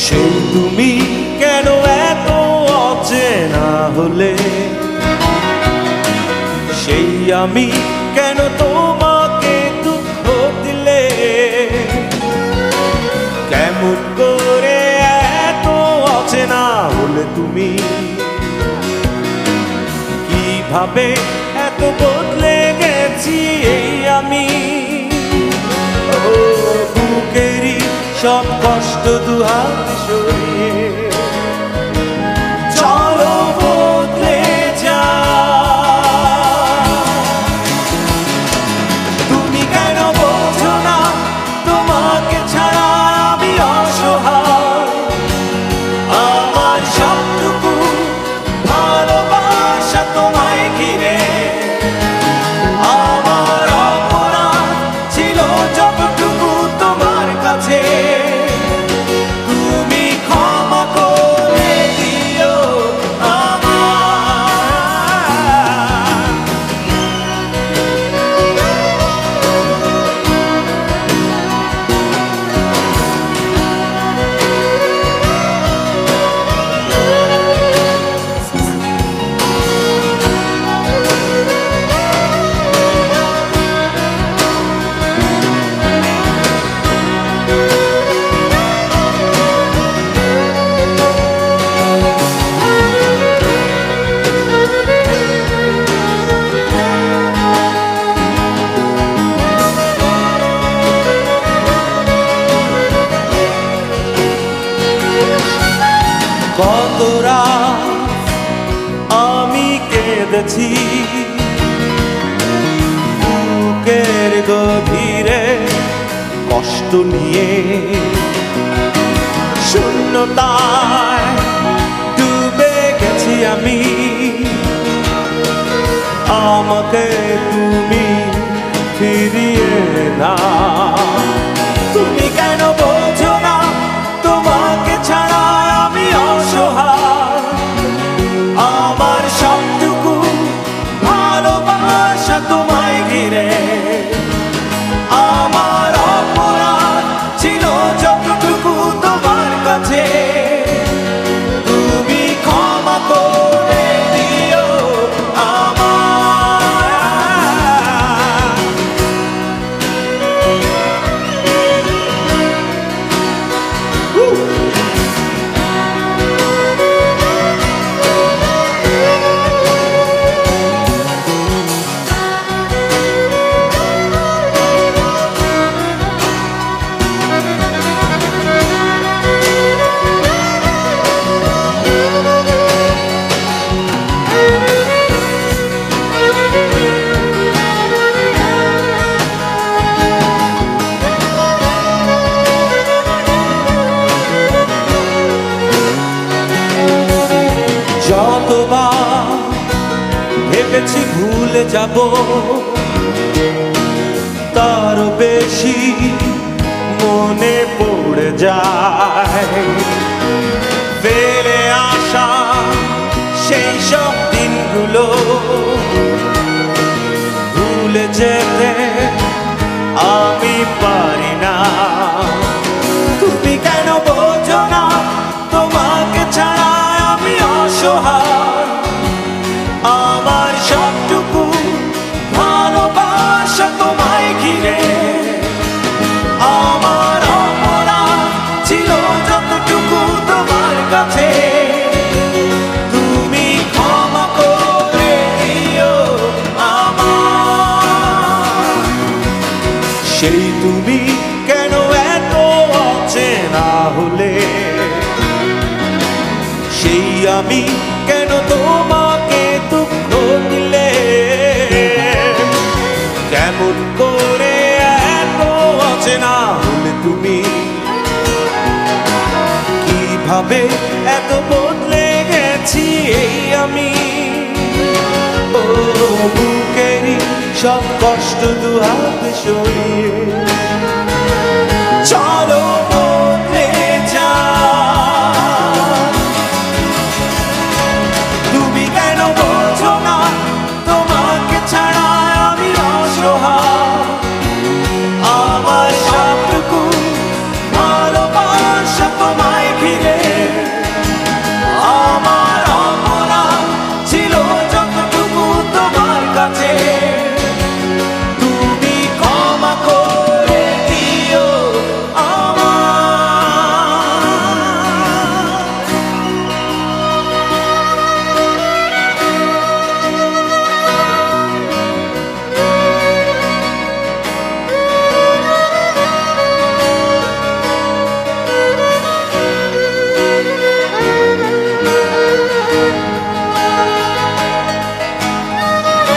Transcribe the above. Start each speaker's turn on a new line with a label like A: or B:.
A: সেই তুমি কেন এত অচেনা হলে, সেই আমি কেন তোমাকে দুঃখ দিলে, কেমন করে এত অচেনা হলে তুমি, কিভাবে এত বদলে গেছি এই আমি। বুকেরই সব কষ্ট দুহাত সরিয়ে চলো বদলে যা। তুমি কেন বোঝো না তোমাকে ছাড়া আমি অসহায়, আমার সবটুকু ভালোবাসা তোমায় ঘিরে, আমার অপরাধ ছিল যতটুকু তোমার কাছে, তুমি ক্ষমা করে দিও কত রাত আমি কেঁদেছি বুকের গভীরে কষ্ট নিয়ে, শূন্যতায় ডুবে গেছি আমি, আমাকে তুমি ফিরিয়ে না। তুমি কেন বোঝো না তোমাকে ছাড়া আমি অসহায়, আমার সবটুকু ভালোবাসা তোমায় ঘিরে, আমার অপরাধ ছিল যতটুকু তোমার কাছে, তুমি ক্ষমা করে দিও যতবার ভেবেছি ভুলে যাব, তার বেশি মনে পড়ে যায় ফেলে আসা সেই সব দিনগুলো, ভুলে যেতে আমি পারি না। তুমি কেন বোঝো না তোমাকে ছাড়া আমি অসহায়, আমার সবটুকু ভালোবাসা তোমায় ঘিরে, আমার অপরাধ ছিল যতটুকু তোমার কাছে, তুমি ক্ষমা করে দিও আমার। সেই তুমি কেন এত অচেনা হলে, সেই আমি কেন তোমাকে দুঃখ দিলে, কেমন করে এত অচেনা হলে তুমি, কিভাবে এত বদলে গেছি এই আমি। ও বুকেরই সব কষ্ট দুহাত সরিয়ে চলো